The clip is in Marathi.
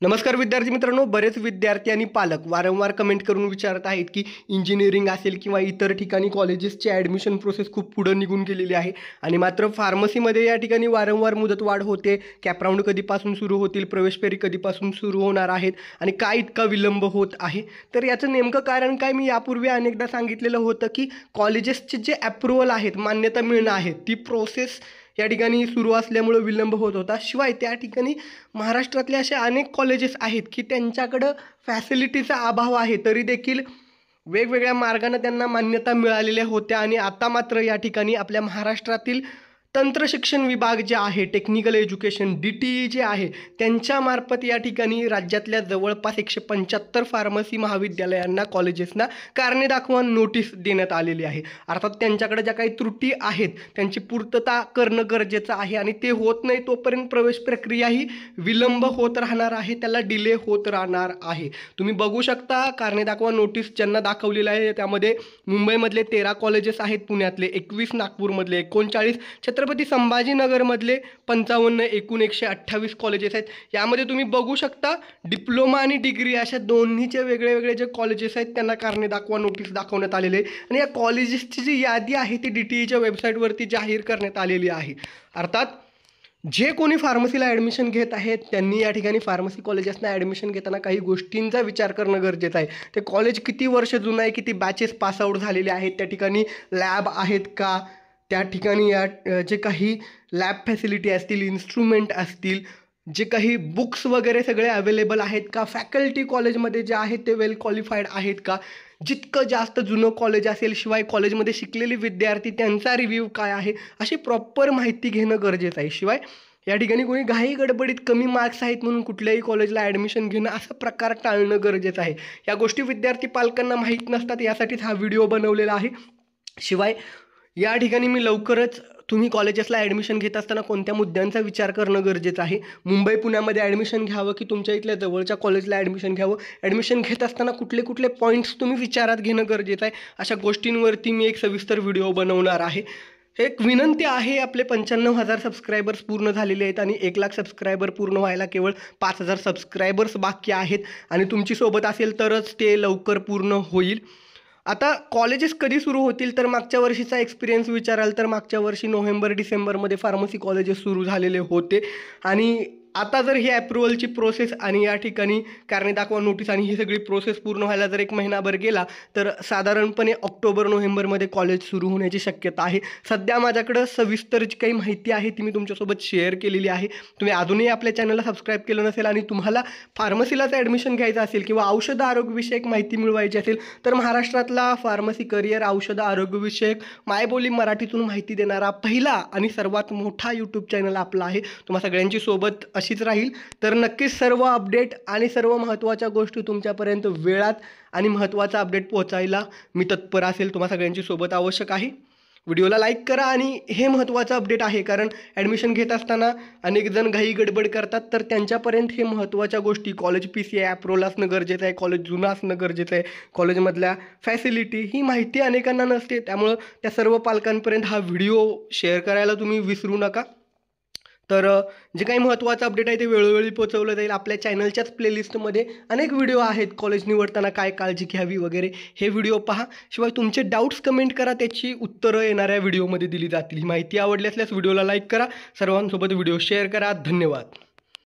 नमस्कार विद्यार्थी मित्रांनो, बरेच विद्यार्थी आणि पालक वारंवार कमेंट करून विचारत आहेत की इंजिनिअरिंग असेल किंवा इतर ठिकाणी कॉलेजेसची ॲडमिशन प्रोसेस खूप पुढं निघून गेलेली आहे आणि मात्र फार्मसीमध्ये या ठिकाणी वारंवार मुदतवाढ होते. कॅप राऊंड कधीपासून सुरू होतील, प्रवेश फेरी कधीपासून सुरू होणार आहेत आणि का इतका विलंब होत आहे. तर याचं नेमकं कारण काय, मी यापूर्वी अनेकदा सांगितलेलं होतं की कॉलेजेसचे जे अप्रुव्हल आहेत, मान्यता मिळणं आहे, ती प्रोसेस या ठिकाणी सुरू असल्यामुळं विलंब होत होता. शिवाय त्या ठिकाणी महाराष्ट्रातले असे अनेक कॉलेजेस आहेत की त्यांच्याकडं फॅसिलिटीचा अभाव आहे, तरी देखील वेगवेगळ्या मार्गाने त्यांना मान्यता मिळालेल्या होत्या. आणि आता मात्र या ठिकाणी आपल्या महाराष्ट्रातील तंत्रशिक्षण विभाग जे आहे, टेक्निकल एज्युकेशन DTE जे आहे, त्यांच्यामार्फत या ठिकाणी राज्यातल्या जवळपास 175 फार्मसी महाविद्यालयांना, कॉलेजेसना कारणे दाखवा नोटीस देण्यात आलेली आहे. अर्थात त्यांच्याकडे ज्या काही त्रुटी आहेत त्यांची पूर्तता करणं गरजेचं आहे आणि ते होत नाही तोपर्यंत प्रवेश प्रक्रिया ही विलंब होत राहणार आहे, त्याला डिले होत राहणार आहे. तुम्ही बघू शकता कारणे दाखवा नोटीस ज्यांना दाखवलेलं आहे त्यामध्ये मुंबईमधले 13 कॉलेजेस आहेत, पुण्यातले 21, नागपूरमधले 39, छत्रपती संभाजीनगरमधले 55, एकूण 128 कॉलेजेस आहेत. यामध्ये तुम्ही बघू शकता डिप्लोमा आणि डिग्री अशा दोन्हीचे वेगळे जे कॉलेजेस आहेत त्यांना कारणे दाखवा नोटीस दाखवण्यात आलेले आहे आणि या कॉलेजेसची जी यादी आहे ती DTEच्या वेबसाईटवरती जाहीर करण्यात आलेली आहे. अर्थात जे कोणी फार्मसीला ॲडमिशन घेत आहेत त्यांनी या ठिकाणी फार्मसी कॉलेजेसना ॲडमिशन घेताना काही गोष्टींचा विचार करणं गरजेचं आहे. ते कॉलेज किती वर्ष जुनं आहे, किती बॅचेस पासआउट झालेले आहेत, त्या ठिकाणी लॅब आहेत का, त्या ठिकाणी जे काही लॅब फॅसिलिटी असतील, इन्स्ट्रुमेंट असतील, जे काही बुक्स वगैरे सगळे अवेलेबल आहेत का, फॅकल्टी कॉलेजमध्ये जे आहेत ते वेल क्वालिफाईड आहेत का, जितकं जास्त जुनं कॉलेज असेल, शिवाय कॉलेजमध्ये शिकलेले विद्यार्थी त्यांचा रिव्ह्यू काय आहे, अशी प्रॉपर माहिती घेणं गरजेचं आहे. शिवाय या ठिकाणी कोणी घाई गडबडीत कमी मार्क्स आहेत म्हणून कुठल्याही कॉलेजला ॲडमिशन घेणं असा प्रकार टाळणं गरजेचं आहे. या गोष्टी विद्यार्थी पालकांना माहीत नसतात, यासाठीच हा व्हिडिओ बनवलेला आहे. शिवाय या ठिकाणी मी लवकरच तुम्ही कॉलेजेसला ॲडमिशन घेत असताना कोणत्या मुद्द्यांचा विचार करणं गरजेचं आहे, मुंबई पुण्यामध्ये ॲडमिशन घ्यावं की तुमच्या इथल्या जवळच्या कॉलेजला ॲडमिशन घ्यावं, ॲडमिशन घेत असताना कुठले पॉईंट्स तुम्ही विचारात घेणं गरजेचं आहे, अशा गोष्टींवरती मी एक सविस्तर व्हिडिओ बनवणार आहे. एक विनंती आहे, आपले 95,000 सबस्क्रायबर्स पूर्ण झालेले आहेत आणि 1,00,000 सबस्क्रायबर पूर्ण व्हायला केवळ 5,000 सबस्क्रायबर्स बाकी आहेत आणि तुमची सोबत असेल तरच ते लवकर पूर्ण होईल. आता कॉलेजेस कधी सुरू होतील, तर मागच्या वर्षीचा एक्सपिरियन्स विचाराल तर मागच्या वर्षी नोव्हेंबर-डिसेंबरमध्ये फार्मसी कॉलेजेस सुरू झालेले होते आणि आता जर ही अप्रुव्हलची प्रोसेस आणि या ठिकाणी कारणे दाखवा नोटीस आणि ही सगळी प्रोसेस पूर्ण व्हायला जर 1 महिनाभर गेला तर साधारणपणे ऑक्टोबर-नोव्हेंबरमध्ये कॉलेज सुरू होण्याची शक्यता आहे. सध्या माझ्याकडं सविस्तर जी काही माहिती आहे ती मी तुमच्यासोबत शेअर केलेली आहे. तुम्ही अजूनही आपल्या चॅनलला सबस्क्राईब केलं नसेल आणि तुम्हाला फार्मसीलाच ॲडमिशन घ्यायचं असेल किंवा औषध आरोग्यविषयक माहिती मिळवायची असेल तर महाराष्ट्रातला फार्मसी करिअर औषध आरोग्यविषयक मायबोली मराठीतून माहिती देणारा पहिला आणि सर्वात मोठा यूट्यूब चॅनल आपला आहे. तुम्हा सगळ्यांची सोबत अशीच राहील. तर नक्कीच सर्व अपडेट आणि सर्व महत्त्वाच्या गोष्टी तुमच्यापर्यंत वेळात आणि महत्त्वाचा अपडेट पोहोचायला मी तत्पर असेल. तुम्हा सगळ्यांची सोबत आवश्यक आहे. व्हिडिओला लाईक करा आणि हे महत्त्वाचं अपडेट आहे, कारण ॲडमिशन घेत असताना अनेक जण घाई गडबड करतात, तर त्यांच्यापर्यंत हे महत्त्वाच्या गोष्टी, कॉलेज PCI अप्रुव्हल असणं गरजेचं आहे, कॉलेज जुनं असणं गरजेचं आहे, कॉलेजमधल्या फॅसिलिटी ही माहिती अनेकांना नसते. त्यामुळं त्या सर्व पालकांपर्यंत हा व्हिडिओ शेअर करायला तुम्ही विसरू नका. तर जे काही महत्त्वाचं अपडेट आहे ते वेळोवेळी पोहोचवलं जाईल. आपल्या चॅनलच्याच प्लेलिस्टमध्ये अनेक व्हिडिओ आहेत, कॉलेज निवडताना काय काळजी घ्यावी वगैरे, हे व्हिडिओ पहा. शिवाय तुमचे डाऊट्स कमेंट करा, त्याची उत्तरं येणाऱ्या व्हिडिओमध्ये दिली जातील. ही माहिती आवडली असल्यास व्हिडिओला लाईक करा, सर्वांसोबत व्हिडिओ शेअर करा. धन्यवाद.